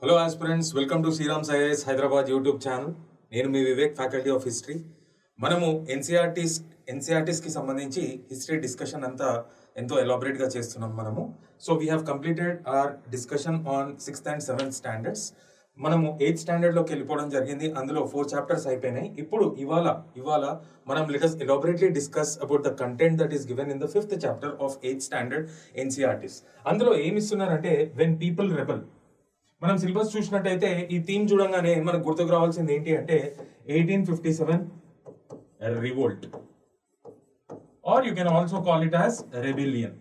Hello aspirants, welcome to Shriram's IAS Hyderabad YouTube channel. నేను మీ Vivek, faculty of history. మనము ఎన్సీఆర్టీస్కి సంబంధించి history discussion అంతా ఎంతో ఎలాబరేట్గా చేస్తున్నాం మనము. So we have completed our discussion on 6th and 7th standards. మనము 8th స్టాండర్డ్లోకి వెళ్ళిపోవడం జరిగింది. అందులో 4 చాప్టర్స్ అయిపోయినాయి. ఇప్పుడు ఇవాళ మనం let us elaborately discuss about the content that is given in the 5th chapter of 8th standard NCERTs. అందులో ఏమి ఇస్తున్నారంటే when people rebel. మనం సిలబస్ చూసినట్టయితే ఈ థీమ్ చూడంగానే మనకు గుర్తుకు రావాల్సింది ఏంటి అంటే 1857 revolt, or you can also call it as rebellion.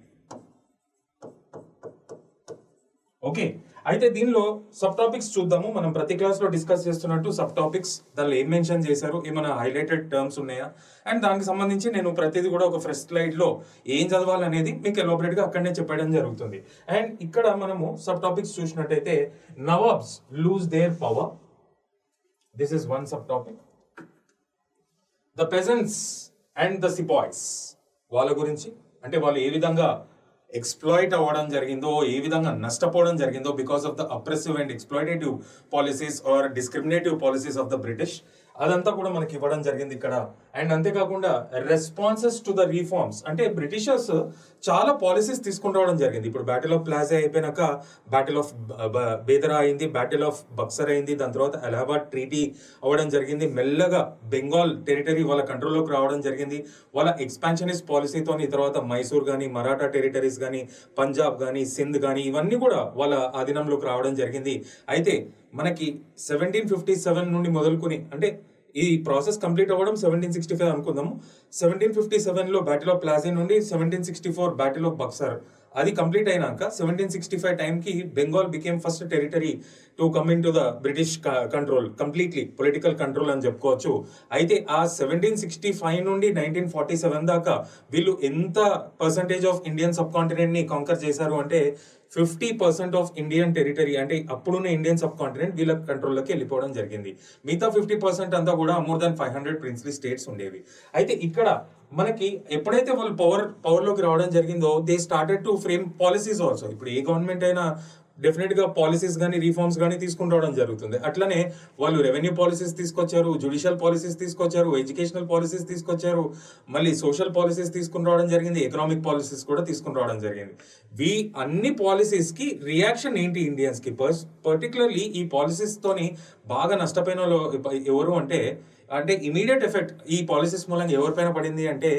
Okay, అయితే దీనిలో సబ్ టాపిక్స్ చూద్దాము. మనం ప్రతి క్లాస్ లో డిస్కస్ చేస్తున్నట్టు సబ్ టాపిక్స్ దానిలో ఏం మెన్షన్ చేశారు, ఏమైనా హైలైటెడ్ టర్మ్స్ ఉన్నాయా, అండ్ దానికి సంబంధించి నేను ప్రతిదీ కూడా ఒక ఫస్ట్ స్లైడ్ లో ఏం చదవాలనేది మీకు ఎలాబరేట్ గా అక్కడనే చెప్పడం జరుగుతుంది. అండ్ ఇక్కడ మనము సబ్ టాపిక్స్ చూసినట్టయితే nawabs lose their power, this is one sub topic. The peasants and the sepoys, వాళ్ళ గురించి అంటే వాళ్ళు ఏ విధంగా ఎక్స్ప్లాయిట్ అవ్వడం జరిగిందో, ఏ విధంగా నష్టపోవడం జరిగిందో because of the oppressive and exploitative policies or discriminative policies of the British, అదంతా కూడా మనకి ఇవ్వడం జరిగింది ఇక్కడ. అండ్ అంతేకాకుండా రెస్పాన్సెస్ టు ద రీఫార్మ్స్, అంటే బ్రిటిషర్స్ చాలా పాలసీస్ తీసుకుని రావడం జరిగింది. ఇప్పుడు బ్యాటిల్ ఆఫ్ ప్లాజా అయిపోయినాక బ్యాటిల్ ఆఫ్ బేదరా అయింది, బ్యాటిల్ ఆఫ్ బక్సర్ అయింది, దాని తర్వాత అలహాబాద్ ట్రీటీ అవ్వడం జరిగింది. మెల్లగా బెంగాల్ టెరిటరీ వాళ్ళ కంట్రోల్లోకి రావడం జరిగింది. వాళ్ళ ఎక్స్పాన్షనిస్ట్ పాలసీతోని తర్వాత మైసూర్ కానీ, మరాఠా టెరిటరీస్ కానీ, పంజాబ్ కానీ, సింధ్ కానీ, ఇవన్నీ కూడా వాళ్ళ ఆధీనంలోకి రావడం జరిగింది. అయితే మనకి 1757 నుండి మొదలుకొని, అంటే ఈ ప్రాసెస్ కంప్లీట్ అవ్వడం 1765 అనుకుందాము. 1757లో బ్యాటిల్ ఆఫ్ ప్లాసీ నుండి 1764 బ్యాటిల్ ఆఫ్ బక్సర్ అది కంప్లీట్ అయినాక 1765 టైంకి Bengal became first territory to come in to the British control, completely political control అని చెప్పుకోవచ్చు. అయితే ఆ 1765 నుండి 1947 దాకా వీళ్ళు ఎంత percentage of Indian sub continent ని కాంకర్ చేశారు అంటే 50% ఆఫ్ ఇండియన్ టెరిటరీ, అంటే అప్పుడున్న ఇండియన్ సబ్ కాంటినెంట్ వీళ్ళ కంట్రోల్లోకి వెళ్ళిపోవడం జరిగింది. మిగతా 50% అంతా కూడా మోర్ దాన్ 500 ప్రిన్స్లీ స్టేట్స్ ఉండేవి. అయితే ఇక్కడ మనకి ఎప్పుడైతే వాళ్ళు పవర్లోకి రావడం జరిగిందో they started to frame policies also. ఇప్పుడు ఏ గవర్నమెంట్ అయినా డెఫినెట్ గా పాలసీస్ కానీ రీఫార్మ్స్ కానీ తీసుకుని రావడం జరుగుతుంది. అట్లనే వాళ్ళు రెవెన్యూ పాలసీస్ తీసుకొచ్చారు, జుడిషియల్ పాలసీస్ తీసుకొచ్చారు, ఎడ్యుకేషనల్ పాలసీస్ తీసుకొచ్చారు, మళ్ళీ సోషల్ పాలసీస్ తీసుకుని రావడం జరిగింది, ఎకనామిక్ పాలసీస్ కూడా తీసుకుని రావడం జరిగింది. అన్ని పాలసీస్ కి రియాక్షన్ ఏంటి ఇండియన్స్ కి? పర్టికులర్లీ ఈ పాలసీస్ తోని బాగా నష్టపోయిన వాళ్ళు ఎవరు అంటే ఇమీడియట్ ఎఫెక్ట్ ఈ పాలసీస్ మూలంగా ఎవరిపైన పడింది అంటే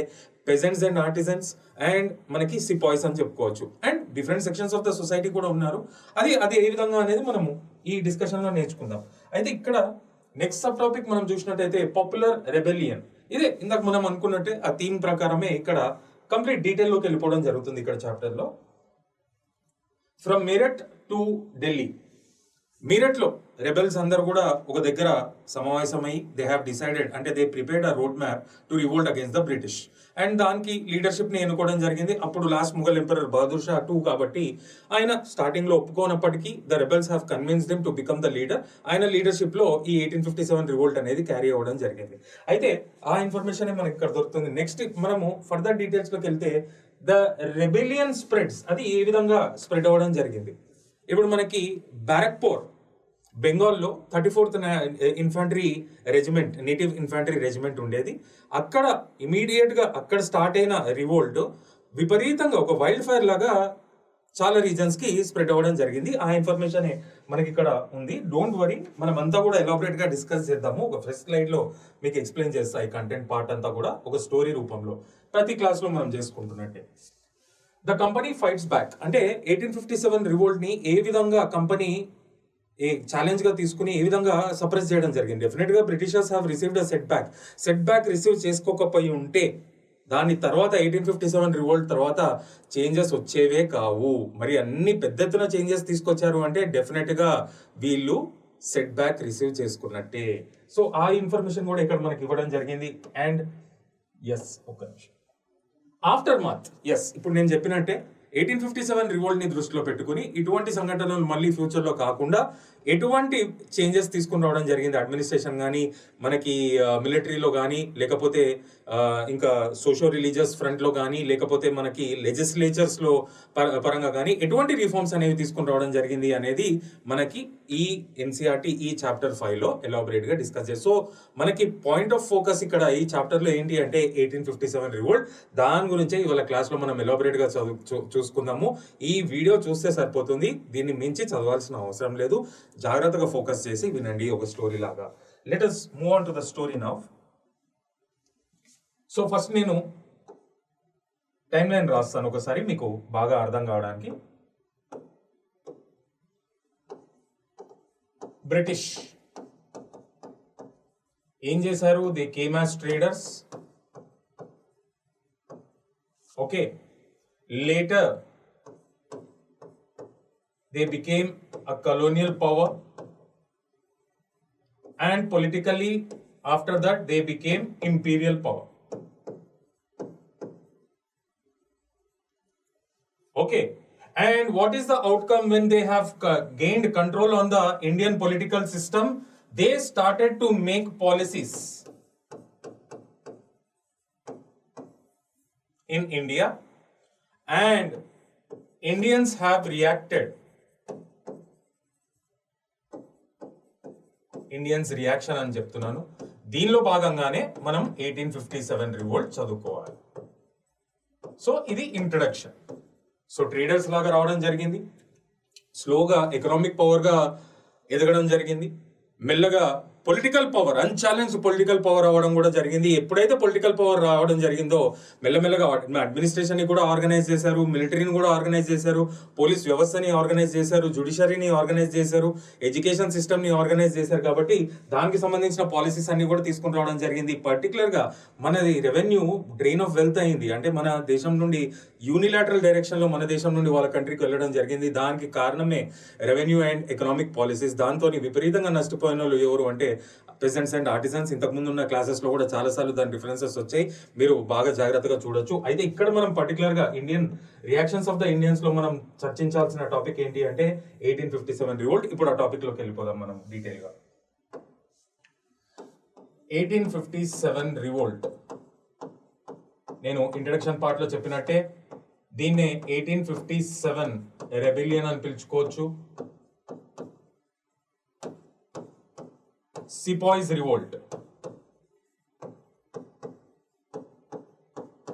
పెజెంట్స్ అండ్ ఆర్టిజన్స్ అండ్ మనకి సిపాయిస్ అని చెప్పుకోవచ్చు. And different sections of the society కూడా ఉన్నారు. అది ఏ విధంగా అనేది మనము ఈ డిస్కషన్ లో నేర్చుకుందాం. అయితే ఇక్కడ నెక్స్ట్ సబ్ టాపిక్ మనం చూసినట్టయితే పాపులర్ రెబెలియన్. ఇదే ఇందాక మనం అనుకున్నట్టే ఆ థీమ్ ప్రకారమే ఇక్కడ కంప్లీట్ డీటెయిల్ లోకి వెళ్ళిపోవడం జరుగుతుంది. ఇక్కడ చాప్టర్ లో ఫ్రమ్ మీరట్ టు ఢిల్లీ. మీరట్ లో రెబెల్స్ అందరు కూడా ఒక దగ్గర సమావేశమై దే హ్యావ్ డిసైడెడ్, అంటే they prepared a road map to revolt against the British. And దానికి లీడర్షిప్ ని ఎన్నుకోవడం జరిగింది. అప్పుడు లాస్ట్ ముఘల్ ఎంపరర్ బహదూర్ షా 2 కాబట్టి ఆయన స్టార్టింగ్ లో ఒప్పుకోనప్పటికీ the rebels have convinced him to become the leader. ఆయన లీడర్షిప్ లో ఈ 1857 రివోల్ట్ అనేది క్యారీ అవ్వడం జరిగింది. అయితే ఆ ఇన్ఫర్మేషన్ మనకి ఇక్కడ దొరుకుతుంది. నెక్స్ట్ మనము ఫర్దర్ డీటెయిల్స్ లోకి వెళ్తే ద రెబెలియన్ స్ప్రెడ్స్, అది ఏ విధంగా స్ప్రెడ్ అవ్వడం జరిగింది. ఇప్పుడు మనకి బ్యారక్పూర్ బెంగాల్లో 34th infantry regiment, native infantry regiment ఉండేది. అక్కడ ఇమీడియట్ గా అక్కడ స్టార్ట్ అయిన రివోల్ట్ విపరీతంగా ఒక వైల్డ్ ఫైర్ లాగా చాలా రీజన్స్ కి స్ప్రెడ్ అవ్వడం జరిగింది. ఆ ఇన్ఫర్మేషన్ మనకి ఇక్కడ ఉంది. డోంట్ వరీ, మనం అంతా కూడా ఎలాబరేట్ గా డిస్కస్ చేద్దాము. ఒక ఫస్ట్ స్లైడ్ లో మీకు ఎక్స్ప్లెయిన్ చేస్తా ఈ కంటెంట్ పార్ట్ అంతా కూడా ఒక స్టోరీ రూపంలో ప్రతి క్లాస్ లో మనం చేసుకుంటున్నట్టే. ద కంపెనీ ఫైట్స్ బ్యాక్, అంటే 1857 రివోల్ట్ ని ఏ విధంగా కంపెనీ ఛాలెంజ్ గా తీసుకుని ఏ విధంగా సప్రెస్ చేయడం జరిగింది. డెఫినెట్ గా Britishers have received a setback receive చేసుకోకపోయి ఉంటే దాని తర్వాత 1857 రివోల్ట్ తర్వాత చేంజెస్ వచ్చేవే కావు. మరి అన్ని పెద్ద ఎత్తున చేంజెస్ తీసుకొచ్చారు అంటే డెఫినెట్ గా వీళ్ళు సెట్ బ్యాక్ రిసీవ్ చేసుకున్నట్టే. సో ఆ ఇన్ఫర్మేషన్ కూడా ఇక్కడ మనకి ఇవ్వడం జరిగింది. అండ్ ఒక్క నిమిషం, ఆఫ్టర్ మాత్, ఇప్పుడు నేను చెప్పినట్టే 1857 రివోల్ట్ ని దృష్టిలో పెట్టుకుని ఇటువంటి సంఘటనలు మళ్ళీ ఫ్యూచర్ లో కాకుండా ఎటువంటి చేంజెస్ తీసుకుని రావడం జరిగింది అడ్మినిస్ట్రేషన్ కానీ, మనకి మిలిటరీలో కానీ, లేకపోతే ఇంకా సోషో రిలీజియస్ ఫ్రంట్లో కానీ, లేకపోతే మనకి లెజిస్లేచర్స్లో పరంగా కానీ ఎటువంటి రిఫార్మ్స్ అనేవి తీసుకుని రావడం జరిగింది అనేది మనకి ఈ ఎన్సీఆర్టీ ఈ చాప్టర్ 5లో ఎలాబరేట్గా డిస్కస్ చేస్తాం. సో మనకి పాయింట్ ఆఫ్ ఫోకస్ ఇక్కడ ఈ చాప్టర్లో ఏంటి అంటే 1857 రివోల్ట్. దాని గురించే ఇవాళ క్లాస్లో మనం ఎలాబరేట్గా చూసుకుందాము. ఈ వీడియో చూస్తే సరిపోతుంది, దీన్ని మించి చదవాల్సిన అవసరం లేదు. జాగ్రత్తగా ఫోకస్ చేసి వినండి ఒక స్టోరీ లాగా. Let us move on to the story now. So first నేను టైమ్ లైన్ రాస్తాను ఒకసారి మీకు బాగా అర్థం కావడానికి. బ్రిటిష్ ఏం చేశారు? They came as traders. Okay, later they became a colonial power, and politically after that they became imperial power. Okay, and what is the outcome when they have gained control on the Indian political system? They started to make policies in India, and Indians have reacted. Indians reaction అని చెప్తున్నాను. దీనిలో భాగంగానే మనం 1857 revolt చదువుకోవాలి. So ఇది introduction. So traders లాగా రావడం జరిగింది, స్లోగా ఎకనామిక్ పవర్గా ఎదగడం జరిగింది, మెల్లగా పొలిటికల్ పవర్, అన్ఛాలెంజ్ పొలిటికల్ పవర్ అవ్వడం కూడా జరిగింది. ఎప్పుడైతే పొలిటికల్ పవర్ రావడం జరిగిందో మెల్లమెల్లగా అడ్మినిస్ట్రేషన్ని కూడా ఆర్గనైజ్ చేశారు, మిలిటరీని కూడా ఆర్గనైజ్ చేశారు, పోలీస్ వ్యవస్థని ఆర్గనైజ్ చేశారు, జ్యుడిషియరీని ఆర్గనైజ్ చేశారు, ఎడ్యుకేషన్ సిస్టమ్ని ఆర్గనైజ్ చేశారు. కాబట్టి దానికి సంబంధించిన పాలసీస్ అన్ని కూడా తీసుకుని రావడం జరిగింది. పర్టికులర్గా మనది రెవెన్యూ డ్రెయిన్ ఆఫ్ వెల్త్ అయింది. అంటే మన దేశం నుండి యూనిలాటరల్ డైరెక్షన్లో మన దేశం నుండి వాళ్ళ కంట్రీకి వెళ్ళడం జరిగింది. దానికి కారణమే రెవెన్యూ అండ్ ఎకనామిక్ పాలసీస్. దాంతో విపరీతంగా నష్టపోయిన వాళ్ళు ఎవరు అంటే పెజెంట్స్ అండ్ ఆర్టిజన్స్. ఇంతకుముందు ఉన్న క్లాసెస్లో కూడా చాలాసార్లు దాని రిఫరెన్సెస్ వచ్చాయి, మీరు బాగా జాగ్రత్తగా చూడొచ్చు. అయితే ఇక్కడ మనం పర్టికులర్గా ఇండియన్ రియాక్షన్స్ ఆఫ్ ద ఇండియన్స్లో మనం చర్చించాల్సిన టాపిక్ ఏంటి అంటే 1857 రివోల్ట్. ఇప్పుడు ఆ టాపిక్లోకి వెళ్ళిపోదాం మనం డీటెయిల్గా. 1857 రివోల్ట్ నేను ఇంట్రడక్షన్ పార్ట్లో చెప్పినట్టే దీన్నే 1857 రెబెలియన్ అని పిలుచుకోవచ్చు, సిపాయిస్ రివోల్ట్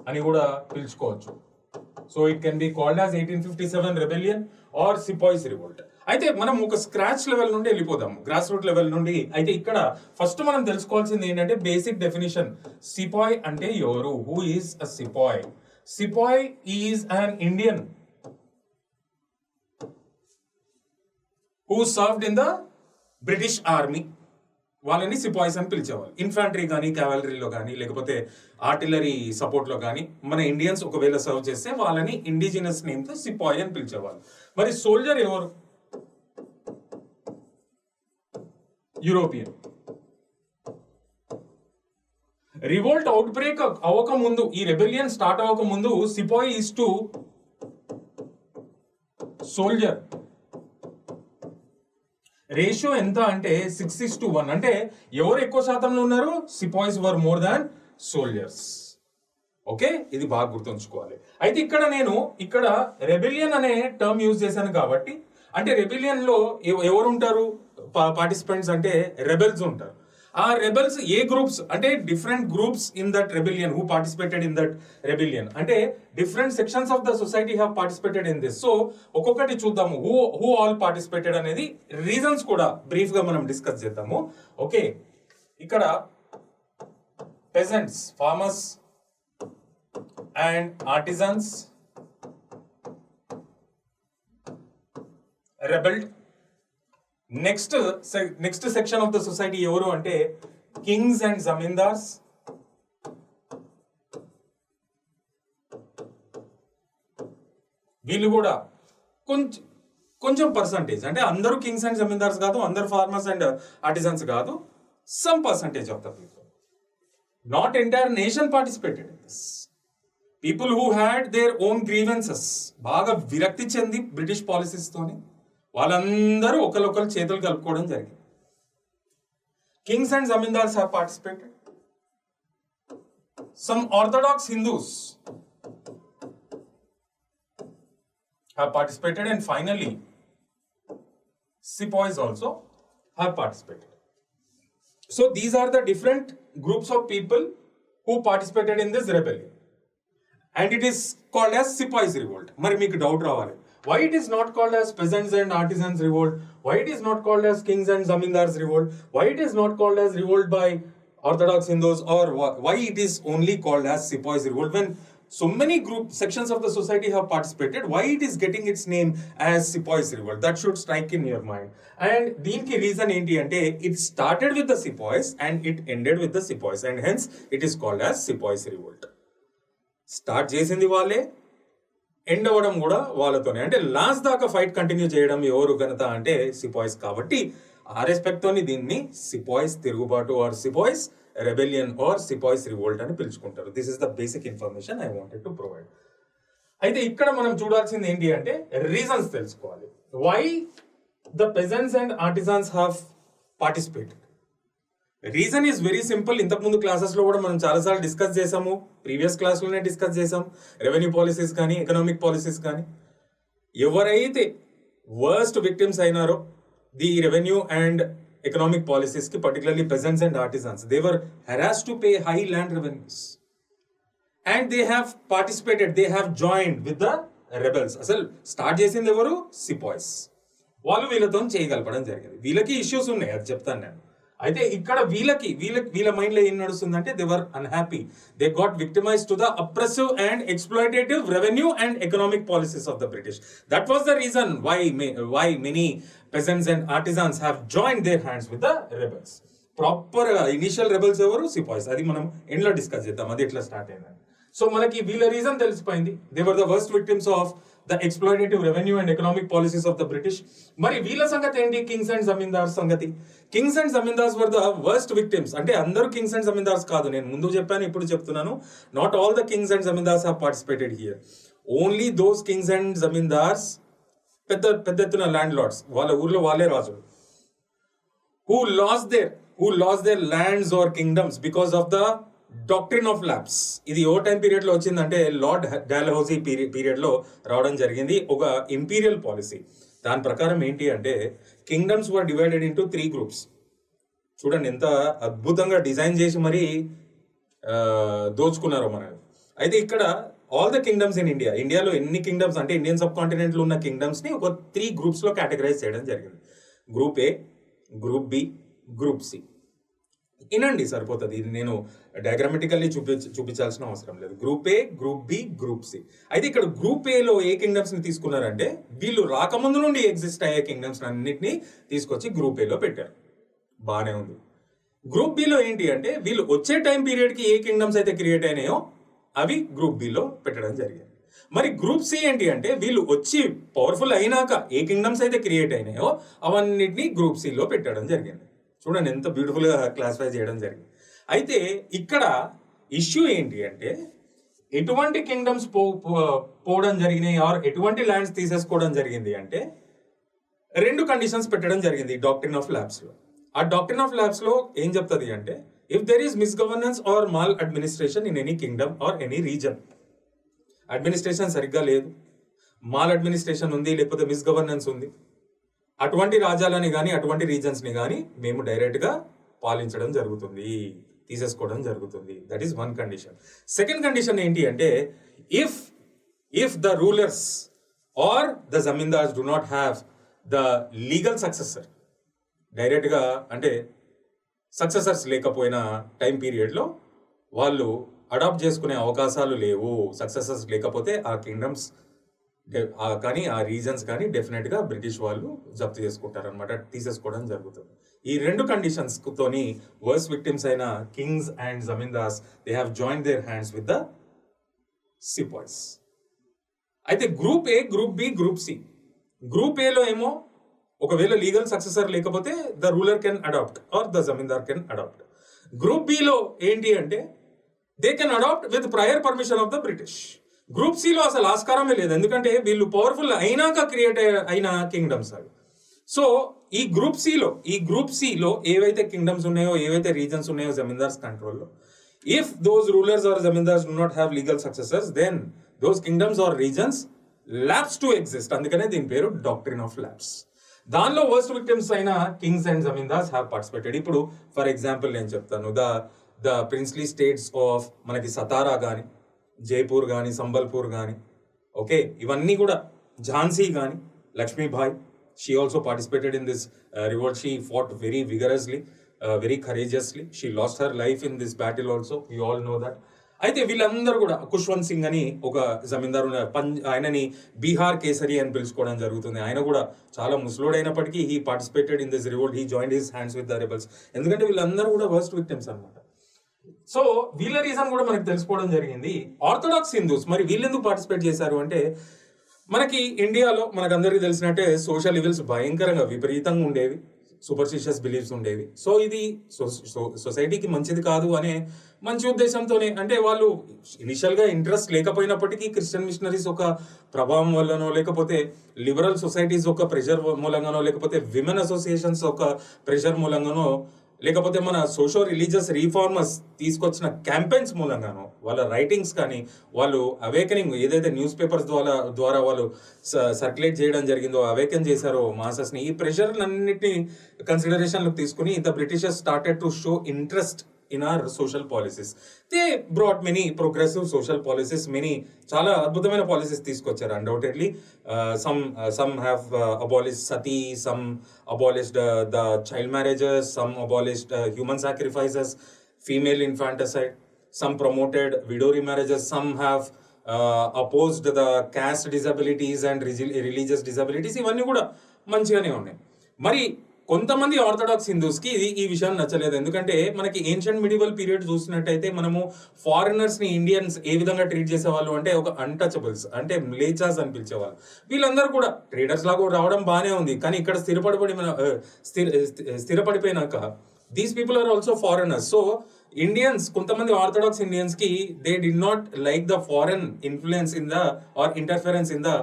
అని కూడా పిలుచుకోవచ్చు. So it can be called as 1857 rebellion or sepoys revolt. అయితే మనం ఒక స్క్రాచ్ లెవెల్ నుండి వెళ్ళిపోదాం, గ్రాస్ రూట్ లెవెల్ నుండి. అయితే ఇక్కడ ఫస్ట్ మనం తెలుసుకోవాల్సింది ఏంటంటే బేసిక్ డెఫినేషన్. సిపాయ్ అంటే ఎవరు? Who is a sepoy? Sepoy is an Indian who served in the British army. వాళ్ళని సిపాయిస్ అని పిలిచేవాళ్ళు. ఇన్ఫాంట్రీ కానీ, క్యావలరీలో కానీ, లేకపోతే ఆర్టిలరీ సపోర్ట్లో కానీ మన ఇండియన్స్ ఒకవేళ సర్వ్ చేస్తే వాళ్ళని ఇండిజినస్ నేమ్తో సిపాయి అని పిలిచేవాళ్ళు. మరి సోల్జర్ ఎవరు? యూరోపియన్. రివోల్ట్ అవుట్ బ్రేక్ అవ్వకముందు, ఈ rebellion start అవ్వకముందు Sipayi is to soldier ratio ఎంత అంటే 6:1. అంటే ఎవరు ఎక్కువ శాతంలో ఉన్నారు? Sepoys were more than soldiers. Okay, ఇది బాగా గుర్తుంచుకోవాలి. అయితే ఇక్కడ రెబెలియన్ అనే టర్మ్ యూజ్ చేశాను కాబట్టి, అంటే రెబెలియన్ లో ఎవరు ఉంటారు పార్టిసిపెంట్స్ అంటే రెబెల్స్ ఉంటారు. ఆ రెబెల్స్ ఏ గ్రూప్స్ అంటే different groups in that rebellion who participated in that rebellion. అంటే different sections of the society have participated in this. So ఒక్కొక్కటి చూద్దాము హూ ఆల్ పార్టిసిపేటెడ్ అనేది, రీజన్స్ కూడా బ్రీఫ్ గా మనం డిస్కస్ చేద్దాము. ఓకే, ఇక్కడ peasants, farmers and artisans rebelled. Next section of the society ఎవరు అంటే కింగ్స్ అండ్ జమీందార్స్. వీళ్ళు కూడా కొంచెం పర్సంటేజ్, అంటే అందరూ కింగ్స్ అండ్ జమీందార్స్ కాదు, అందరు ఫార్మర్స్ అండ్ ఆర్టిజన్స్ కాదు, some percentage of the people. Not entire nation participated in this. People who had their own grievances, బాగా విరక్తి చెంది బ్రిటిష్ పాలసీస్ తోని వాళ్ళందరూ ఒకరొకరు చేతులు కలుపుకోవడం జరిగింది. Kings and zamindars have participated. Some Orthodox Hindus have participated, and finally Sepoys also have participated. So these are the different groups of people who participated in this rebellion, and it is called as Sepoys revolt. Mari meeku doubt ravali, why it is not called as peasants and artisans revolt, why it is not called as kings and zamindars revolt, why it is not called as revolt by Orthodox Hindus, or why it is only called as Sepoys revolt when so many sections of the society have participated? Why it is getting its name as Sepoys revolt? That should strike in your mind. And దీనికి reason ఏంటి అంటే it started with the Sepoys and it ended with the Sepoys, and hence it is called as Sepoys revolt. Start చేసింది వాళ్ళే, end అవ్వడం కూడా వాళ్ళతోనే. అంటే last దాకా ఫైట్ కంటిన్యూ చేయడం ఎవరు ఘనత అంటే సిపాయిస్. కాబట్టి ఆ రెస్పెక్ట్ తోని దీన్ని సిపాయిస్ తిరుగుబాటు or sepoys rebellion or sepoys revolt అని పిలుచుకుంటారు. This is the basic information I wanted to provide. అయితే ఇక్కడ మనం చూడాల్సింది ఏంటి అంటే రీజన్స్ తెలుసుకోవాలి. Why the peasants and artisans have participated. Reason is very simple. ఇంతకుముందు క్లాసెస్ లో కూడా మనం చాలాసార్లు డిస్కస్ చేసాము, ప్రీవియస్ క్లాస్లోనే డిస్కస్ చేసాం. రెవెన్యూ పాలసీస్ కానీ ఎకనామిక్ పాలసీస్ కానీ, ఎవరైతే వర్స్ట్ విక్టిమ్స్ అయినారో the revenue and economic policies కి, particularly pageants and artisans, they were harassed to pay high land revenues and they have participated, they have joined with the rebels. అసలు start చేసింది ఎవరు? Sepoys. వాళ్ళు వీళ్ళతో చేయగలపడం జరిగింది. వీళ్ళకి issues ఉన్నాయి, అది చెప్తాను నేను. అయితే ఇక్కడ వీళ్ళ మైండ్ లో ఏం నడుస్తుందంటే they were unhappy, they got victimized to the oppressive and exploitative revenue and economic policies of the British. That was the reason why many peasants and artisans have joined their hands with the rebels. Proper initial rebels ఎవరు? Sepoys. అది మనం end లో discuss చేద్దాం, అది ఎట్లా start అయిందని. So మనకి వీళ్ళ రీజన్ తెలిసిపోయింది. They were the worst victims of the exploitative revenue and economic policies of the British. మరి వీళ్ళ సంగతి ఏంటి? కింగ్స్ అండ్ జమీందార్స్ సంగతి. Kings and zamindars were the worst victims. అంటే అందరూ కింగ్స్ అండ్ జమీందార్స్ కాదు, నేను ముందు చెప్పాను, ఇప్పుడు చెప్తున్నాను. Not all the Kings and zamindars have participated here. Only those Kings and zamindars, పెద్ద ఎత్తున ల్యాండ్ లార్డ్స్, వాళ్ళ ఊర్లో వాళ్ళే రాజులు, who lost their lands or kingdoms because of the doctrine of lapse. ఇది ఓ టైం పీరియడ్ లో వచ్చిందంటే లార్డ్ డాల్హౌసీ పీరియడ్ లో రావడం జరిగింది. ఒక ఇంపీరియల్ పాలసీ. దాని ప్రకారం ఏంటి అంటే కింగ్డమ్స్ వర్ డివైడెడ్ ఇంటూ 3 groups. చూడండి ఎంత అద్భుతంగా డిజైన్ చేసి మరి దోచుకున్నారో మనల్ని. అయితే ఇక్కడ ఆల్ ద కింగ్డమ్స్ ఇన్ ఇండియాలో ఎన్ని కింగ్డమ్స్ అంటే ఇండియన్ సబ్ కాంటినెంట్ లో ఉన్న కింగ్డమ్స్ ని ఒక 3 groups లో కేటగరైజ్ చేయడం జరిగింది. Group A, group B, group C. వినండి సరిపోతుంది, ఇది నేను డయాగ్రామటికల్లీ చూపించాల్సిన అవసరం లేదు. Group A, group B, group C. అయితే ఇక్కడ గ్రూప్ ఏలో ఏ కింగ్డమ్స్ ని తీసుకున్నారంటే వీళ్ళు రాకముందు నుండి ఎగ్జిస్ట్ అయ్యే కింగ్డమ్స్ అన్నింటినీ తీసుకొచ్చి గ్రూప్ ఏలో పెట్టారు. బాగానే ఉంది. గ్రూప్ బిలో ఏంటి అంటే వీళ్ళు వచ్చే టైం పీరియడ్ కి ఏ కింగ్డమ్స్ అయితే క్రియేట్ అయినాయో అవి గ్రూప్ బిలో పెట్టడం జరిగింది. మరి గ్రూప్ సి ఏంటి అంటే వీళ్ళు వచ్చి పవర్ఫుల్ అయినాక ఏ కింగ్డమ్స్ అయితే క్రియేట్ అయినాయో అవన్నిటిని గ్రూప్ సిలో పెట్టడం జరిగింది. చూడండి ఎంత బ్యూటిఫుల్ గా క్లాసిఫై చేయడం జరిగింది. అయితే ఇక్కడ ఇష్యూ ఏంటి అంటే ఎటువంటి కింగ్డమ్స్ పోవడం జరిగినాయి ఆర్ ఎటువంటి ల్యాండ్స్ తీసేసుకోవడం జరిగింది అంటే 2 కండిషన్స్ పెట్టడం జరిగింది డాక్ట్రిన్ ఆఫ్ ల్యాబ్స్ లో. ఆ డాక్ట్రిన్ ఆఫ్ ల్యాబ్స్ లో ఏం చెప్తుంది అంటే if there is misgovernance or mal administration in any kingdom or any reason, administration సరిగ్గా లేదు, మాల్ అడ్మినిస్ట్రేషన్ ఉంది, లేకపోతే మిస్గవర్నెన్స్ ఉంది, అటువంటి రాజ్యాలని కానీ అటువంటి రీజన్స్ని కానీ మేము డైరెక్ట్గా పాలించడం జరుగుతుంది, తీసేసుకోవడం జరుగుతుంది. That is 1 condition. Second condition ఏంటి అంటే if the rulers or the zamindars do not have the legal successor, డైరెక్ట్గా అంటే సక్సెసర్స్ లేకపోయిన టైం పీరియడ్లో వాళ్ళు అడాప్ట్ చేసుకునే అవకాశాలు లేవు. సక్సెసర్స్ లేకపోతే ఆ కింగ్డమ్స్ కానీ ఆ రీజన్స్ కానీ డెఫినెట్గా బ్రిటిష్ వాళ్ళు జప్తు చేసుకుంటారనమాట, తీసేసుకోవడం జరుగుతుంది. ఈ 2 కండిషన్స్ తోని వర్స్ విక్టిమ్స్ అయిన kings and zamindars they have join their hands with the sepoys. అయితే group A, group B, group C. Group ఏలో ఏమో ఒకవేళ లీగల్ సక్సెసర్ లేకపోతే the ruler can adopt or the zamindar can adopt. Group బిలో ఏంటి అంటే they can adopt with prior permission of the British. Group సిలో అసలు ఆస్కారమే లేదు, ఎందుకంటే వీళ్ళు పవర్ఫుల్ అయినాక క్రియేట్ అయిన కింగ్డమ్స్ అవి. సో ఈ గ్రూప్ సిలో ఏవైతే కింగ్డమ్స్ ఉన్నాయో, ఏవైతే రీజన్స్ ఉన్నాయో జమీందార్స్ కంట్రోల్లో, if those rulers or zamindars do not have legal successors, then those kingdoms or reasons lapse to exist. అందుకనే దీని పేరు డాక్ట్రిన్ ఆఫ్ ల్యాబ్స్. దానిలో వర్స్ట్ విక్టిమ్స్ అయిన kings and zamindars have participated. ఇప్పుడు ఫర్ ఎగ్జాంపుల్ నేను చెప్తాను, ద ప్రిన్స్లీ స్టేట్స్ ఆఫ్ మనకి సతారా కానీ, జైపూర్ కానీ, సంబల్పూర్ కానీ, ఓకే, ఇవన్నీ కూడా, ఝాన్సీ కానీ, Lakshmibai, she also participated in this revolt. She fought very vigorously, very courageously. She lost her life in this battle also, we all know that. అయితే వీళ్ళందరూ కూడా, ఖుష్వంత్ సింగ్ అని ఒక జమీందారు, ఆయనని బీహార్ కేసరి అని పిలుచుకోవడం జరుగుతుంది. ఆయన కూడా చాలా ముసలోడైనప్పటికీ he participated in this revolt, he joined his hands with the rebels. ఎందుకంటే వీళ్ళందరూ కూడా వర్స్ట్ విక్టిమ్స్ అనమాట. సో వీళ్ళ రీజన్ కూడా మనకు తెలుసుకోవడం జరిగింది. ఆర్థోడాక్స్ హిందూస్ మరి వీళ్ళు ఎందుకు పార్టిసిపేట్ చేశారు అంటే, మనకి ఇండియాలో మనకు అందరికీ తెలిసినట్టే సోషల్ ఈవిల్స్ భయంకరంగా విపరీతంగా ఉండేవి, సూపర్స్టిషియస్ బిలీఫ్స్ ఉండేవి. సో ఇది సొసైటీకి మంచిది కాదు అనే మంచి ఉద్దేశంతోనే, అంటే వాళ్ళు ఇనిషియల్గా ఇంట్రెస్ట్ లేకపోయినప్పటికీ క్రిస్టియన్ మిషనరీస్ ఒక ప్రభావం వల్లనో, లేకపోతే లిబరల్ సొసైటీస్ ఒక ప్రెషర్ మూలంగానో, లేకపోతే విమెన్ అసోసియేషన్స్ ఒక ప్రెషర్ మూలంగానో, లేకపోతే మన సోషో రిలీజియస్ రీఫార్మర్స్ తీసుకొచ్చిన క్యాంపెయిన్స్ మూలంగానో, వాళ్ళ రైటింగ్స్ కానీ, వాళ్ళు అవేకనింగ్ ఏదైతే న్యూస్ పేపర్స్ ద్వారా వాళ్ళు సర్క్యులేట్ చేయడం జరిగిందో, అవేకన్ చేశారో మాసెస్ని, ఈ ప్రెషర్లన్నింటినీ కన్సిడరేషన్లోకి తీసుకుని the Britishers started to show interest in our social policies. They brought many progressive social policies, many చాలా అద్భుతమైన పాలసీస్ తీసుకొచ్చారు. Undoubtedly some have abolished sati, some abolished the child marriages, some abolished human sacrifices, female infanticide, some promoted widow remarriages, some have opposed the caste disabilities and religious disabilities. ఇవన్నీ కూడా మంచిగానే ఉన్నాయి. మరి కొంతమంది orthodox హిందూస్కి ఈ విషయం నచ్చలేదు. ఎందుకంటే మనకి ఏన్షియంట్ మిడివల్ పీరియడ్ చూసినట్టయితే మనము ఫారినర్స్ని ఇండియన్స్ ఏ విధంగా ట్రీట్ చేసేవాళ్ళు అంటే, ఒక అన్టచబుల్స్, అంటే మ్లేచాస్ అని పిలిచేవాళ్ళు. వీళ్ళందరూ కూడా ట్రేడర్స్ లాగా రావడం బాగానే ఉంది, కానీ ఇక్కడ స్థిరపడిపోయినాక these people are also foreigners. So Indians, కొంతమంది ఆర్థోడాక్స్ ఇండియన్స్కి they do not like the foreign influence in the or interference in the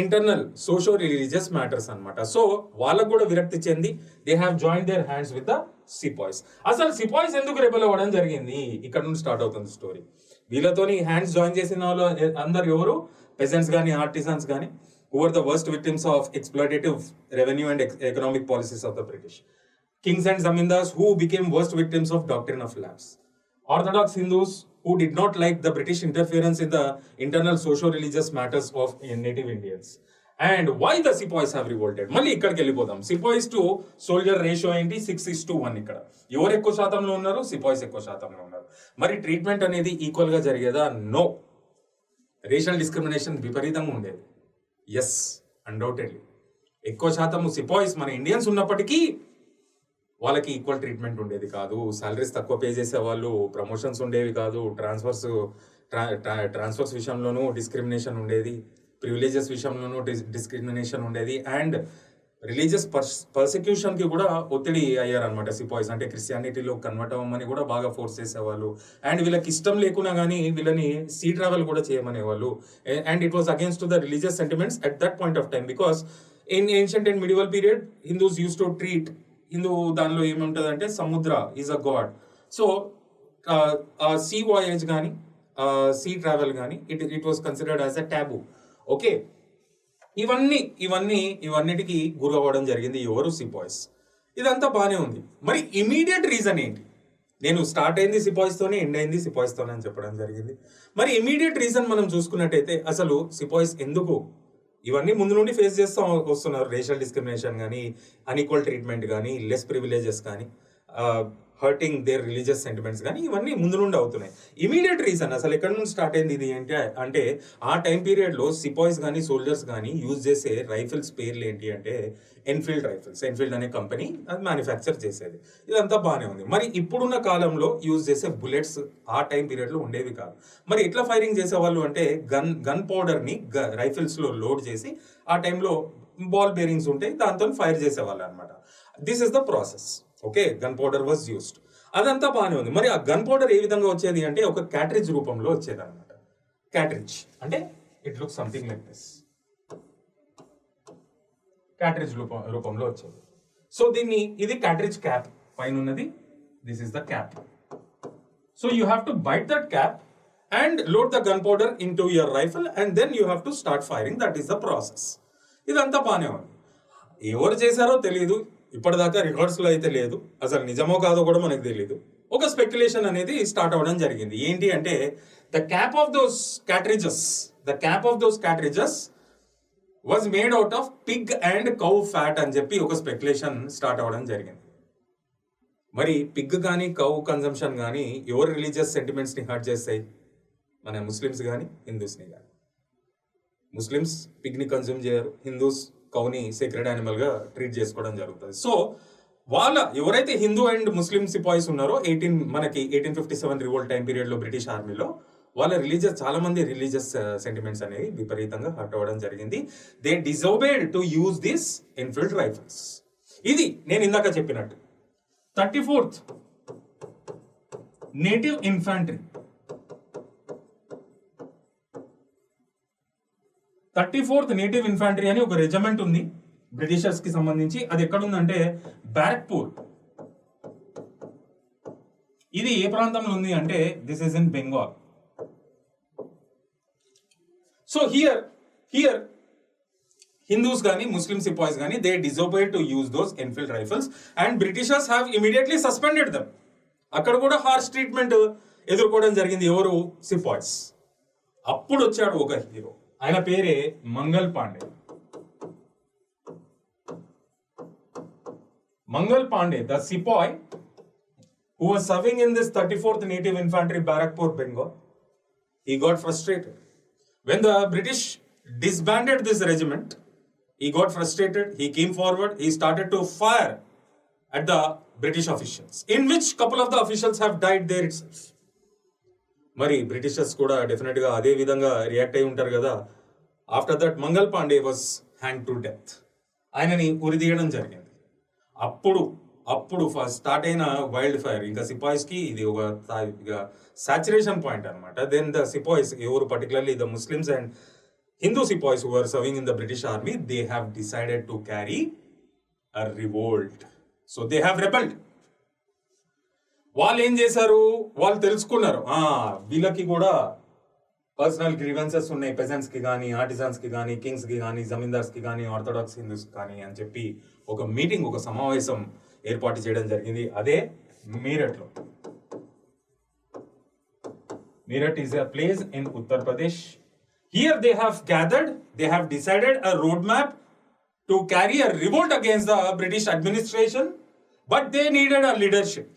internal socio religious matters అనమాట. సో వాళ్ళకు కూడా విరక్తి చెంది they have join their hands with the sepoys. అసలు sepoys ఎందుకు rebel అవ్వడం జరిగింది, ఇక్కడ నుండి స్టార్ట్ అవుతుంది స్టోరీ. వీళ్ళతోని హ్యాండ్స్ జాయిన్ చేసిన వాళ్ళు అందరు ఎవరు, పెజెంట్స్ కానీ, ఆర్టిజన్స్ కానీ, who are the worst victims of exploitative revenue and economic policies of the British. Kings and zamindars who became worst victims of doctrine of lapse. Orthodox Hindus who did not like the British interference in the internal socio-religious matters of native Indians. And why the sepoys have revolted? మళ్ళీ ఇక్కడికి వెళ్ళిపోదాం. Sepoys to soldier ratio ఏంటి? 6:1. ఇక్కడ ఎవరు ఎక్కువ శాతంలో ఉన్నారు? Sepoys ఎక్కువ శాతంలో ఉన్నారు. మరి ట్రీట్మెంట్ అనేది ఈక్వల్గా జరిగేదా? నో. రేషనల్ డిస్క్రిమినేషన్ విపరీతంగా ఉండేది. ఎస్, అన్డౌటెడ్లీ ఎక్కువ శాతం సిపాయిస్ మన ఇండియన్స్ ఉన్నప్పటికీ వాళ్ళకి ఈక్వల్ ట్రీట్మెంట్ ఉండేది కాదు. సాలరీస్ తక్కువ పే చేసేవాళ్ళు, ప్రమోషన్స్ ఉండేవి కాదు, ట్రాన్స్ఫర్స్ విషయంలోనూ డిస్క్రిమినేషన్ ఉండేది, ప్రివిలేజెస్ విషయంలోనూ డిస్క్రిమినేషన్ ఉండేది, అండ్ రిలీజియస్ పర్సిక్యూషన్కి కూడా ఒత్తిడి అయ్యారనమాట సిపాయిస్. అంటే క్రిస్టియానిటీలో కన్వర్ట్ అవ్వమని కూడా బాగా ఫోర్స్ చేసేవాళ్ళు, అండ్ వీళ్ళకి ఇష్టం లేకున్నా కానీ వీళ్ళని సీ ట్రావెల్ కూడా చేయమనేవాళ్ళు. And it was against to the religious sentiments at that point of time, because in ancient and medieval period Hindus use to treat, Hindu దానిలో ఏముంటుంది అంటే సముద్ర is a god. So sea voyage కానీ, సీ ట్రావెల్ కానీ, it was considered as a taboo. Okay, ఇవన్నిటికీ గురి అవ్వడం జరిగింది ఎవరు? సిపాయిస్. ఇదంతా బాగానే ఉంది. మరి ఇమీడియట్ రీజన్ ఏంటి? నేను స్టార్ట్ అయింది సిపాయిస్తోనే, ఎండ్ అయింది సిపాయిస్తోనే అని చెప్పడం జరిగింది. మరి ఇమీడియట్ రీజన్ మనం చూసుకున్నట్టయితే, అసలు సిపాయిస్ ఎందుకు ఇవన్నీ ముందు నుండి ఫేస్ చేస్తూ వస్తున్నారు? రేషియల్ డిస్క్రిమినేషన్ కానీ, అన్ఈక్వల్ ట్రీట్మెంట్ కానీ, లెస్ ప్రివిలేజెస్ కానీ, హర్టింగ్ దేర్ రిలీజియస్ సెంటిమెంట్స్ కానీ, ఇవన్నీ ముందు నుండి అవుతున్నాయి. ఇమీడియట్ రీజన్ అసలు ఎక్కడి నుంచి స్టార్ట్ అయింది ఇది ఏంటి అంటే, ఆ టైం పీరియడ్లో సిపాయిస్ కానీ, సోల్జర్స్ కానీ యూజ్ చేసే రైఫిల్స్ పేర్లు ఏంటి అంటే ఎన్ఫీల్డ్ రైఫిల్స్. ఎన్ఫీల్డ్ అనే కంపెనీ అది మ్యానుఫ్యాక్చర్ చేసేది. ఇదంతా బాగానే ఉంది. మరి ఇప్పుడున్న కాలంలో యూజ్ చేసే బుల్లెట్స్ ఆ టైం పీరియడ్లో ఉండేవి కాదు. మరి ఎట్లా ఫైరింగ్ చేసేవాళ్ళు అంటే, గన్ పౌడర్ని రైఫిల్స్లో లోడ్ చేసి ఆ టైంలో బాల్ బేరింగ్స్ ఉంటాయి, దాంతో ఫైర్ చేసేవాళ్ళు అనమాట. This is the process. Okay, gun powder was used. అదంతా బాగానే ఉంది. మరి ఆ గన్ పౌడర్ ఏ విధంగా వచ్చేది అంటే, ఒక క్యాట్రిడ్జ్ రూపంలో వచ్చేది అనమాట. క్యాట్రిడ్జ్ అంటే it look something like this. Cartridge రూపంలో వచ్చేది. సో ఇది క్యాట్రిడ్జ్ క్యాప్ పైన ఉన్నది. This is the cap. So you have to bite that cap and load the gunpowder into your rifle and then you have to start firing. That is the process. ఇదంతా బాగానే ఉంది. ఎవరు చేశారో తెలియదు, ఇప్పటిదాకా రికార్డ్స్లో అయితే లేదు. అసలు నిజమో కాదో కూడా మనకు తెలియదు. ఒక స్పెక్యులేషన్ అనేది స్టార్ట్ అవ్వడం జరిగింది. ఏంటి అంటే the cap of those cartridges was made out of pig and cow fat అని చెప్పి ఒక స్పెక్యులేషన్ స్టార్ట్ అవ్వడం జరిగింది. మరి పిగ్ కానీ కౌ కన్జంప్షన్ కానీ ఎవరు రిలీజియస్ సెంటిమెంట్స్ని హర్ట్ చేస్తాయి? మన ముస్లిమ్స్ కానీ హిందూస్ని కానీ. ముస్లిమ్స్ పిగ్ని కన్జ్యూమ్ చేయరు, హిందూస్ కౌని సీక్రెట్ యానిమల్గా ట్రీట్ చేసుకోవడం జరుగుతుంది. సో ఎవరైతే హిందూ అండ్ ముస్లిం సిపాయిస్ ఉన్నారో 1857 రివోల్ట్ టైం పీరియడ్లో బ్రిటిష్ ఆర్మీలో వాళ్ళ చాలా మంది రిలీజియస్ సెంటిమెంట్స్ అనేవి విపరీతంగా హర్ట్ అవ్వడం జరిగింది. They disobeyed to use this Enfield rifles. ఇది నేను ఇందాక చెప్పినట్టు 34th native infantry 34th native infantry అని ఒక రెజిమెంట్ ఉంది బ్రిటిషర్స్ కి సంబంధించి. అది ఎక్కడుందంటే బ్యారక్పూర్. ఇది ఏ ప్రాంతంలో ఉంది అంటే this is in Bengal. So here Hindus కానీ ముస్లిం సిపాయిస్ కానీ they disobeyed to use those Enfield rifles and Britishers have immediately suspended them. అక్కడ కూడా హార్ష్ ట్రీట్మెంట్ ఎదుర్కోవడం జరిగింది ఎవరు? సిపాయిస్. అప్పుడు వచ్చాడు ఒక హీరో, ఆయన పేరే Mangal Pandey. Mangal Pandey, the sepoy who was serving in this 34th Native Infantry Barakpur, Bengal, he got frustrated. When the British disbanded this regiment, he got frustrated, he came forward, he started to fire at the British officials, in which couple of the officials have died there itself. మరి Britishers కూడా definite గా అదే విధంగా react అయి ఉంటారు కదా. After that Mangal Pandey was hang to death. ఆయనని ఉరిదీయడం జరిగింది. అప్పుడు ఫస్ట్ స్టార్ట్ అయిన వైల్డ్ ఫైర్ ఇంకా సిపాయిస్ కి ఇది ఒక సాచురేషన్ పాయింట్ అనమాట. దెన్ ద సిపాయిస్, ఎవరు particularly the Muslims and Hindu sepoys who are serving in the British army, they have decided to carry a revolt. So they have rebelled. వాళ్ళు ఏం చేశారు? వాళ్ళు తెలుసుకున్నారు వీళ్ళకి కూడా పర్సనల్ గ్రీవెన్సెస్ ఉన్నాయి, పెజెంట్స్ కి కానీ, ఆర్టిజన్స్ కి కానీ, కింగ్స్ కి కానీ, జమీందార్స్ కి కానీ, ఆర్థోడాక్స్ హిందూస్ కానీ అని చెప్పి ఒక మీటింగ్, ఒక సమావేశం ఏర్పాటు చేయడం జరిగింది. అదే మీరట్లో. Meerut is a place in Uttar Pradesh. Here they have gathered, they have decided a road map to carry a revolt against the British administration, but they needed a leadership.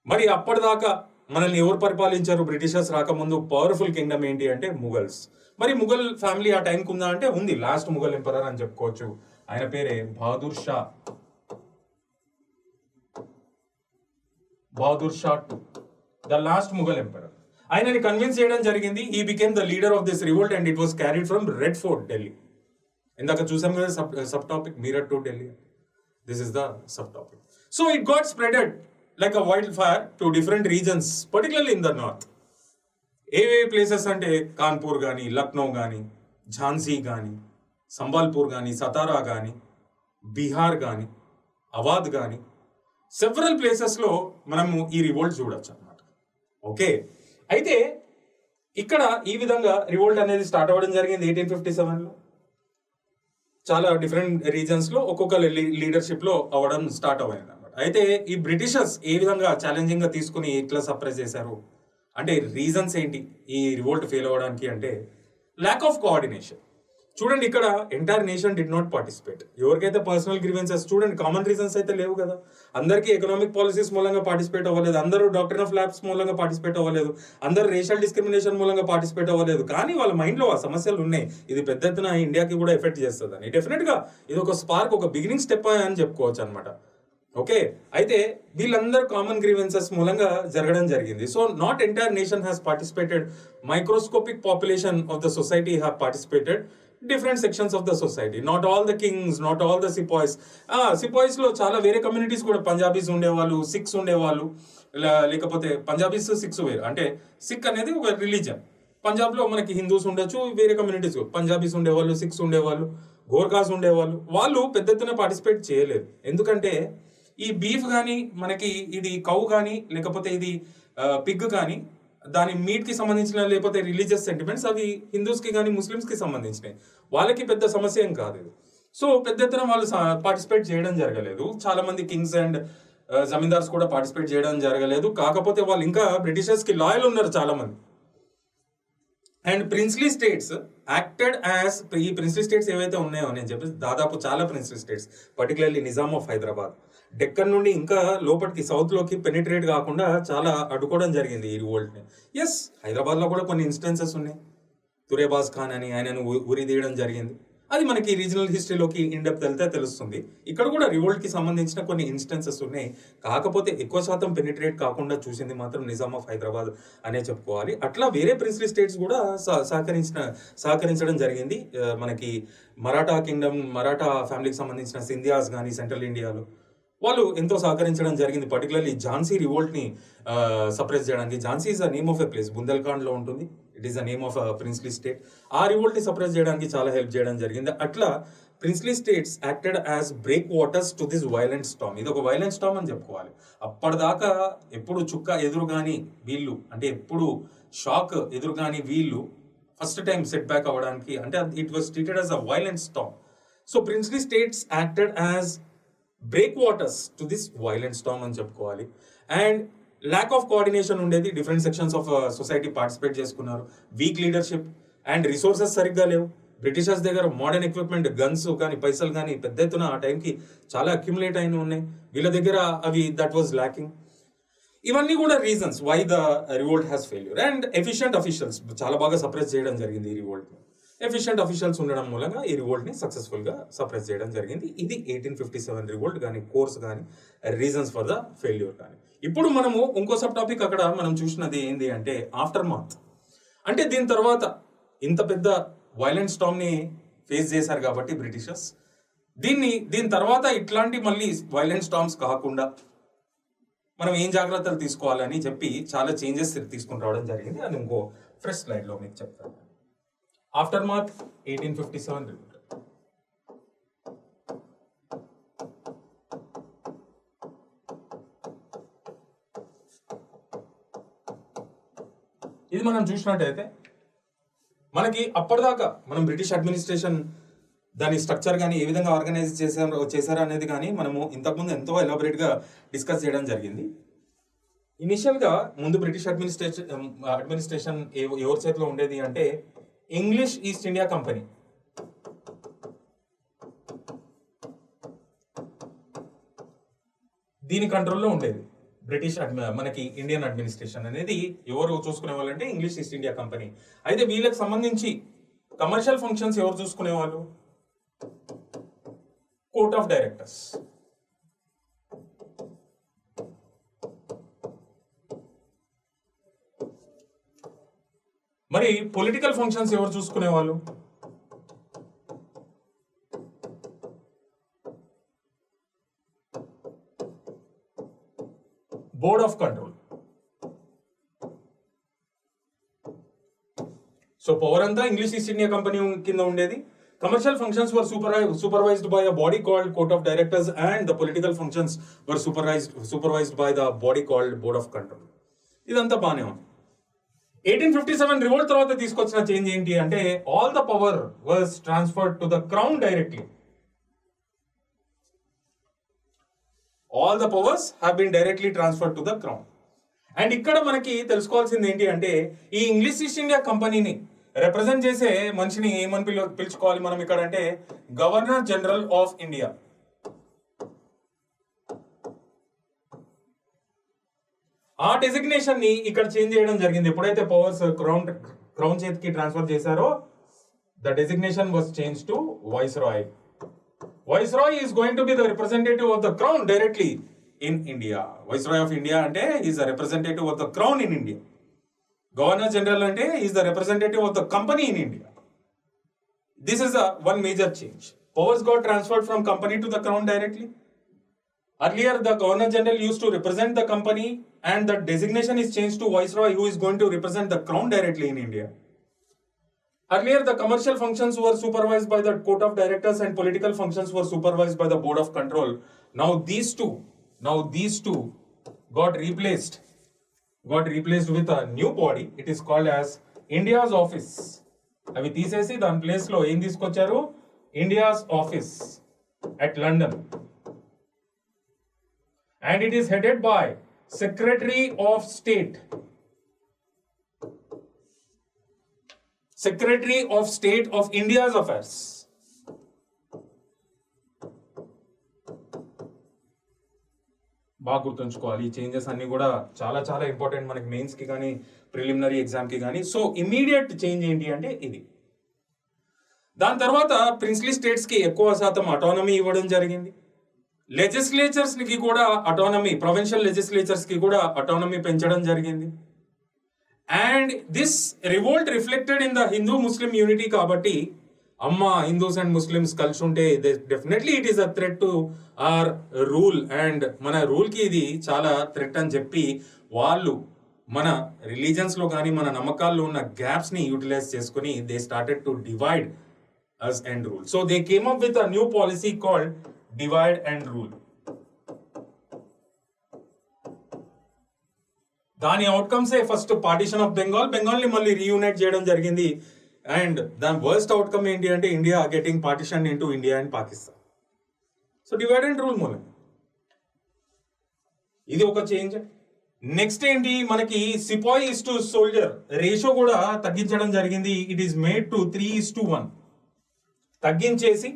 మరి అప్పటిదాకా మనల్ని ఎవరు పరిపాలించారు? బ్రిటిషర్స్ రాకముందు పవర్ఫుల్ కింగ్డమ్ ఏంటి అంటే ముఘల్స్. మరి Mughal family ఆ టైంకి ఉందా అంటే ఉంది. లాస్ట్ ముఘల్ ఎంపరర్ అని చెప్పుకోవచ్చు. ఆయన పేరే Bahadur Shah II, the last Mughal emperor. ఆయనని కన్విన్స్ చేయడం జరిగింది. He became the leader of this revolt and it was carried from red fort, Delhi. ఇందాక చూసాం కదా sub topic Meerut to Delhi. This is the sub topic. So it got spreaded like a wildfire to different regions, particularly in the north. A places అంటే కాన్పూర్ కానీ, లక్నో కానీ, ఝాన్సీ కానీ, సంబాల్పూర్ కానీ, సతారా కానీ, బీహార్ కానీ, అవాద్ కానీ, సెవరల్ ప్లేసెస్లో మనము ఈ రివోల్ట్ చూడొచ్చు అన్నమాట. ఓకే, అయితే ఇక్కడ ఈ విధంగా రివోల్ట్ అనేది స్టార్ట్ అవ్వడం జరిగింది 1857లో. చాలా డిఫరెంట్ రీజన్స్లో ఒక్కొక్క లీడర్షిప్లో అవ్వడం స్టార్ట్ అవ్వయింది. అయితే ఈ బ్రిటిషర్స్ ఏ విధంగా ఛాలెంజింగ్ గా తీసుకుని ఇట్లా సప్రెస్ చేశారు అంటే రీజన్స్ ఏంటి ఈ రివోల్ట్ ఫెయిల్ అవ్వడానికి అంటే ల్యాక్ ఆఫ్ కోఆర్డినేషన్. చూడండి, ఇక్కడ entire nation did not participate. ఎవరికైతే పర్సనల్ గ్రీవెన్సెస్, చూడండి కామన్ రీజన్స్ అయితే లేవు కదా. అందరికీ ఎకనామిక్ పాలసీస్ మూలంగా పార్టిసిపేట్ అవ్వలేదు, అందరూ డాక్టర్ ఆఫ్ ల్యాబ్స్ మూలంగా పార్టిసిపేట్ అవ్వలేదు, అందరూ రేషియల్ డిస్క్రిమినేషన్ మూలంగా పార్టిసిపేట్ అవ్వలేదు. కానీ వాళ్ళ మైండ్లో ఆ సమస్యలు ఉన్నాయి, ఇది పెద్ద ఎత్తున ఇండియాకి కూడా ఎఫెక్ట్ చేస్తుందని. డెఫినెట్గా ఇది ఒక స్పార్క్, ఒక బిగినింగ్ స్టెప్ అని చెప్పుకోవచ్చు అనమాట. ఓకే, అయితే వీళ్ళందరూ కామన్ గ్రీవెన్సెస్ మూలంగా జరగడం జరిగింది. So not entire nation has participated, microscopic population of the society have participated, different sections of the society, not all the kings, not all the sepoys. సిపాయిస్లో చాలా వేరే కమ్యూనిటీస్ కూడా, పంజాబీస్ ఉండేవాళ్ళు, సిక్స్ ఉండేవాళ్ళు, లేకపోతే పంజాబీస్ సిక్స్ వేరు. అంటే sick అనేది ఒక రిలీజన్. పంజాబ్లో మనకి హిందూస్ ఉండొచ్చు, వేరే కమ్యూనిటీస్ పంజాబీస్ ఉండేవాళ్ళు, సిక్స్ ఉండేవాళ్ళు, గోర్ఖాస్ ఉండేవాళ్ళు, వాళ్ళు పెద్ద ఎత్తున పార్టిసిపేట్ చేయలేదు. ఎందుకంటే ఈ బీఫ్ కానీ మనకి ఇది కౌ కానీ లేకపోతే ఇది పిగ్ కానీ దాని మీట్కి సంబంధించిన లేకపోతే రిలీజియస్ సెంటిమెంట్స్ అవి హిందూస్కి కానీ ముస్లిమ్స్కి సంబంధించినవి, వాళ్ళకి పెద్ద సమస్య ఏం కాదు ఇది. సో పెద్ద ఎత్తున వాళ్ళు పార్టిసిపేట్ చేయడం జరగలేదు. చాలా మంది కింగ్స్ అండ్ జమీందార్స్ కూడా పార్టిసిపేట్ చేయడం జరగలేదు. కాకపోతే వాళ్ళు ఇంకా బ్రిటిషర్స్కి లాయల్ ఉన్నారు చాలా మంది. And princely states acted as, ఈ ప్రిన్స్లీ స్టేట్స్ ఏవైతే ఉన్నాయో నేను చెప్పేసి దాదాపు చాలా princely states, particularly Nizam of Hyderabad, Deccan నుండి ఇంకా లోపలికి సౌత్లోకి పెనిట్రేట్ కాకుండా చాలా అడ్డుకోవడం జరిగింది ఈ రివోల్ట్ని. ఎస్, హైదరాబాద్లో కూడా కొన్ని ఇన్స్టెన్సెస్ ఉన్నాయి. తురేబాజ్ ఖాన్ అని ఆయనను ఉరి తీయడం జరిగింది. అది మనకి రీజనల్ హిస్టరీలోకి ఇన్డెప్త్ వెళ్తే తెలుస్తుంది. ఇక్కడ కూడా రివోల్ట్కి సంబంధించిన కొన్ని ఇన్స్టెన్సెస్ ఉన్నాయి. కాకపోతే ఎక్కువ శాతం పెనిట్రేట్ కాకుండా చూసింది మాత్రం నిజాం ఆఫ్ హైదరాబాద్ అనే చెప్పుకోవాలి. అట్లా వేరే ప్రిన్స్లీ స్టేట్స్ కూడా సహకరించడం జరిగింది. మనకి మరాఠా కింగ్డమ్, మరాఠా ఫ్యామిలీకి సంబంధించిన సింధియాస్ కానీ సెంట్రల్ ఇండియాలో వాళ్ళు ఎంతో సహకరించడం జరిగింది. పర్టికులర్లీ ఝాన్సీ రివోల్ట్ని సప్రెస్ చేయడానికి. Jhansi is a name of a place, బుందేల్ఖండ్లో ఉంటుంది. It is a name of princely state. ఆ రివోల్ట్ని సప్రెస్ చేయడానికి చాలా హెల్ప్ చేయడం జరిగింది. అట్లా princely states acted as break waters to this violent storm. ఇది ఒక వైలెంట్ స్టామ్ అని చెప్పుకోవాలి. అప్పటిదాకా ఎప్పుడు చుక్క ఎదురు కానీ వీళ్ళు, అంటే ఎప్పుడు షాక్ ఎదురు కానీ వీళ్ళు ఫస్ట్ టైం సెట్ బ్యాక్ అవ్వడానికి, అంటే it was treated as a violent storm. So princely states acted as break waters to this violent storm అని చెప్పుకోవాలి. అండ్ ల్యాక్ ఆఫ్ కోఆర్డినేషన్ ఉండేది. Different sections of society participate చేసుకున్నారు. Week leadership and resources సరిగ్గా లేవు. Britishers దగ్గర modern equipment, guns కానీ పైసలు కానీ పెద్ద ఎత్తున ఆ టైంకి చాలా అక్యుములేట్ అయిన ఉన్నాయి. వీళ్ళ దగ్గర అవి దట్ వాజ్ ల్యాకింగ్. ఇవన్నీ కూడా reasons why the revolt has failure. And efficient officials చాలా బాగా సప్రెస్ చేయడం జరిగింది ఈ రివోల్ట్ని. ఎఫిషియంట్ అఫీషియల్స్ ఉండడం మూలంగా ఈ రివోల్ట్ని సక్సెస్ఫుల్గా సప్రెస్ చేయడం జరిగింది. ఇది 1857 రివోల్ట్ కానీ, కోర్స్ కానీ, రీజన్స్ ఫర్ ద ఫెయిల్యూర్ కానీ. ఇప్పుడు మనము ఇంకో సబ్ టాపిక్ అక్కడ మనం చూసినది ఏంటి అంటే ఆఫ్టర్ మాత్. అంటే దీని తర్వాత ఇంత పెద్ద వైలెంట్ స్టామ్ని ఫేస్ చేశారు కాబట్టి బ్రిటిషర్స్, దీని తర్వాత ఇట్లాంటి మళ్ళీ వైలెంట్ స్టామ్స్ కాకుండా మనం ఏం జాగ్రత్తలు తీసుకోవాలని చెప్పి చాలా చేంజెస్ తీసుకుని రావడం జరిగింది. అది ఇంకో ఫ్రెష్ స్లైడ్లో మీకు చెప్తాను. ఆఫ్టర్ మాత్ 1857 రివోల్ట్. ఇది మనం చూసినట్టయితే మనకి అప్పటిదాకా మనం బ్రిటిష్ అడ్మినిస్ట్రేషన్ దాని స్ట్రక్చర్ కానీ ఏ విధంగా ఆర్గనైజ్ చేశారా అనేది కానీ మనము ఇంతకుముందు ఎంతో ఎలాబొరేట్గా డిస్కస్ చేయడం జరిగింది. ఇనిషియల్గా ముందు బ్రిటిష్ అడ్మినిస్ట్రేషన్ ఎవరి చేతిలో ఉండేది అంటే ఇంగ్లీష్ ఈస్ట్ ఇండియా కంపెనీ. దీని కంట్రోల్లో ఉండేది బ్రిటిష్ మనకి ఇండియన్ అడ్మినిస్ట్రేషన్ అనేది. ఎవరు చూసుకునే వాళ్ళంటే ఇంగ్లీష్ ఈస్ట్ ఇండియా కంపెనీ. అయితే వీళ్ళకి సంబంధించి కమర్షియల్ ఫంక్షన్స్ ఎవరు చూసుకునే వాళ్ళు? Court of directors. మరి పొలిటికల్ ఫంక్షన్స్ ఎవరు చూసుకునే వాళ్ళు? Board of control. So power అంతా ఇంగ్లీష్ ఈస్ట్ ఇండియా కంపెనీ కింద ఉండేది. Commercial functions were supervised by a body called Court of Directors, and the political functions were supervised by the body called Board of Control. ఇదంతా బానే ఉంది. 1857 revolt తర్వాత తీసుకొచ్చిన change ఏంటి అంటే all the power was transferred to the crown directly. All the powers have been directly transferred to the crown. And ఇక్కడ మనకి తెలుసుకోవాల్సింది ఏంటి అంటే ఈ ఇంగ్లీష్ ఈస్ట్ ఇండియా కంపెనీని రిప్రజెంట్ చేసే మనిషిని ఏమని పిలుచుకోవాలి మనం ఇక్కడ అంటే గవర్నర్ జనరల్ ఆఫ్ ఇండియా. ఆ డెసిగ్నేషన్ ని ఇక్కడ చేంజ్ చేయడం జరిగింది. ఎప్పుడైతే పవర్స్ క్రౌన్ చేతికి ట్రాన్స్ఫర్ చేశారో the designation was change to viceroy. Viceroy is going to be the representative of the crown directly in India. Viceroy of India అంటే is the representative of the crown in India. Governor general అంటే is the representative of the company in India. This is one major change. Powers got transferred from company to the crown directly. Earlier, the Governor General used to represent the company, and the designation is changed to Viceroy, who is going to represent the crown directly in India. Earlier, the commercial functions were supervised by the court of directors and political functions were supervised by the board of control. Now these two got replaced with a new body. It is called as India's office. అవి తీసేసి దాని place లో ఏం తీసుకొచ్చారు? India's office at London. And it is headed by Secretary of State. Secretary of State of India's Affairs. బాగా గుర్తుంచుకోవాలి ఈ changes అన్ని కూడా చాలా చాలా ఇంపార్టెంట్ మనకి మెయిన్స్ కి కానీ ప్రిలిమినరీ ఎగ్జామ్ కి కానీ. సో ఇమీడియట్ చేంజ్ ఏంటి అంటే ఇది. దాని తర్వాత ప్రిన్స్లీ స్టేట్స్ కి ఎక్కువ శాతం అటానమీ ఇవ్వడం జరిగింది. లెజిస్లేచర్స్ కి కూడా అటానమీ, ప్రొవిన్షియల్ లెజిస్లేచర్స్ కి కూడా అటానమీ పెంచడం జరిగింది. And this revolt reflected in the Hindu Muslim unity. కాబట్టి అమ్మ హిందూస్ అండ్ ముస్లిమ్స్ కలిసి ఉంటే definitely it is a threat to our rule, and మన రూల్ కి ఇది చాలా థ్రెట్ అని చెప్పి వాళ్ళు మన రిలీజన్స్ లో కానీ మన నమ్మకాల్లో ఉన్న గ్యాప్స్ ని యూటిలైజ్ చేసుకుని they started to divide us and rule. So they came up with a new policy called divide and rule. దాని outcomes first partition of Bengal ని మళ్ళీ రీయూనైట్ చేయడం జరిగింది. అండ్ దాని వర్స్ట్ అవుట్కమ్ ఏంటి అంటే India getting partition into India and Pakistan. So divide and rule మూలం ఇది ఒక చేంజ్. నెక్స్ట్ ఏంటి, మనకి సిపాయి ఇస్ టు సోల్జర్ రేషియో కూడా తగ్గించడం జరిగింది. ఇట్ ఈస్ మేడ్ టు 3:1 తగ్గించేసి,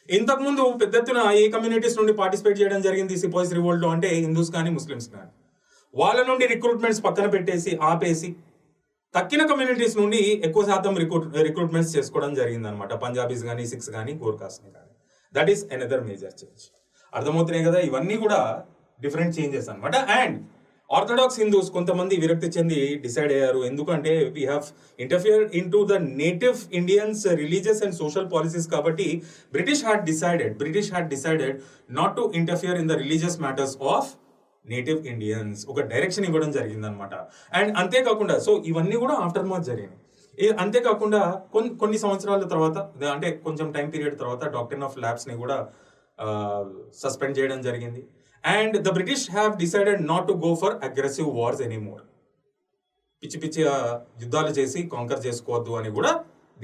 ఇంతకుముందు పెద్ద ఎత్తున ఏ కమ్యూనిటీస్ నుండి పార్టిసిపేట్ చేయడం జరిగింది సిపాయిస్ రివోల్ట్ లో అంటే హిందూస్ కానీ ముస్లిమ్స్ కానీ, వాళ్ళ నుండి రిక్రూట్మెంట్స్ పక్కన పెట్టేసి ఆపేసి తక్కిన కమ్యూనిటీస్ నుండి ఎక్కువ శాతం రిక్రూట్మెంట్స్ చేసుకోవడం జరిగింది అనమాట. పంజాబీస్ కానీ, సిక్స్ కానీ, గోర్ఖాస్ కానీ. That is another major change. అర్థమవుతున్నాయి కదా, ఇవన్నీ కూడా డిఫరెంట్ చేంజెస్ అనమాట. అండ్ ఆర్థడాక్స్ హిందూస్ కొంతమంది విరక్తి చెంది డిసైడ్ అయ్యారు. ఎందుకంటే we have interfered in to the native Indians religious and social policies. కాబట్టి British had decided not to interfere in the religious matters of native Indians. ఒక డైరెక్షన్ ఇవ్వడం జరిగింది అనమాట. అండ్ అంతేకాకుండా సో ఇవన్నీ కూడా ఆఫ్టర్ మార్చ్ జరిగినాయి. అంతేకాకుండా కొన్ని సంవత్సరాల తర్వాత, అంటే కొంచెం టైం పీరియడ్ తర్వాత డాక్ట్రిన్ ఆఫ్ ల్యాబ్స్ ని కూడా సస్పెండ్ చేయడం జరిగింది. And the British have decided not to go for aggressive wars anymore. పిచ్చి యుద్ధాలు చేసి కాంకర్ చేసుకోవద్దు అని కూడా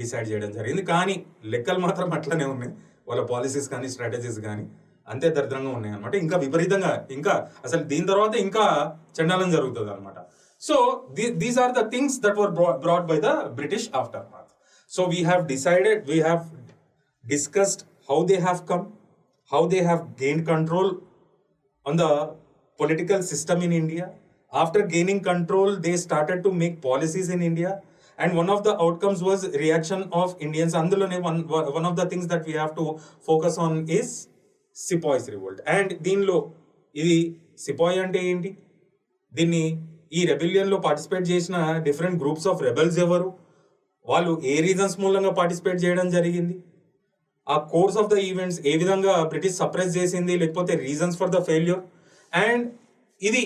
డిసైడ్ చేయడం జరిగింది. కానీ లెక్కలు మాత్రం అట్లనే ఉన్నాయి, వాళ్ళ పాలసీస్ కానీ స్ట్రాటజీస్ కానీ అంతే దరిద్రంగా ఉన్నాయి అనమాట. ఇంకా విపరీతంగా, ఇంకా అసలు దీని తర్వాత ఇంకా చండాలం జరుగుతుంది అనమాట. So these are the things that were brought by the British after March. So we have discussed how they have come, how they have gained control on the political system in India. After gaining control, they started to make policies in India, and one of the outcomes was reaction of Indians. Andulone one of the things that we have to focus on is Sepoys revolt. And దీనిలో ఇది సిపాయి అంటే ఏంటి, దీన్ని ఈ rebellion లో participate చేసిన different groups of rebels ఎవరు, వాళ్ళు ఏ రీజన్స్ మూలంగా పార్టిసిపేట్ చేయడం జరిగింది, ఆ కోర్స్ ఆఫ్ ద ఈవెంట్స్ ఏ విధంగా బ్రిటిష్ సప్రెస్ చేసింది, లేకపోతే reasons for the failure. And ఇది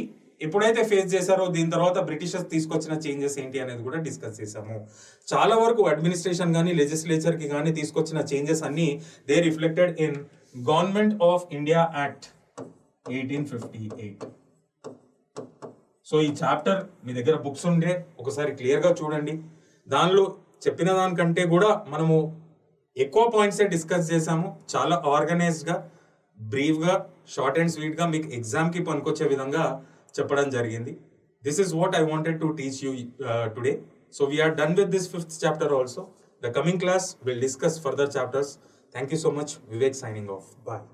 ఎప్పుడైతే ఫేస్ చేశారో దీని తర్వాత బ్రిటిషర్స్ తీసుకొచ్చిన చేంజెస్ ఏంటి అనేది కూడా డిస్కస్ చేశాము. చాలా వరకు అడ్మినిస్ట్రేషన్ కానీ లెజిస్లేచర్ కి కానీ తీసుకొచ్చిన చేంజెస్ అన్ని they reflected in government of India act 1858. So ఈ చాప్టర్ మీ దగ్గర బుక్స్ ఉంటే ఒకసారి క్లియర్ గా చూడండి. దానిలో చెప్పిన దానికంటే కూడా మనము ఎక్కువ పాయింట్సే డిస్కస్ చేసాము. చాలా ఆర్గనైజ్డ్ గా, బ్రీఫ్ గా, షార్ట్ అండ్ స్వీట్ గా మీకు ఎగ్జామ్ కి పనికొచ్చే విధంగా చెప్పడం జరిగింది. This is what I wanted to teach you today. So we are done with this 5th chapter also. The coming class will discuss further chapters. Thank you so much. Vivek signing off. Bye.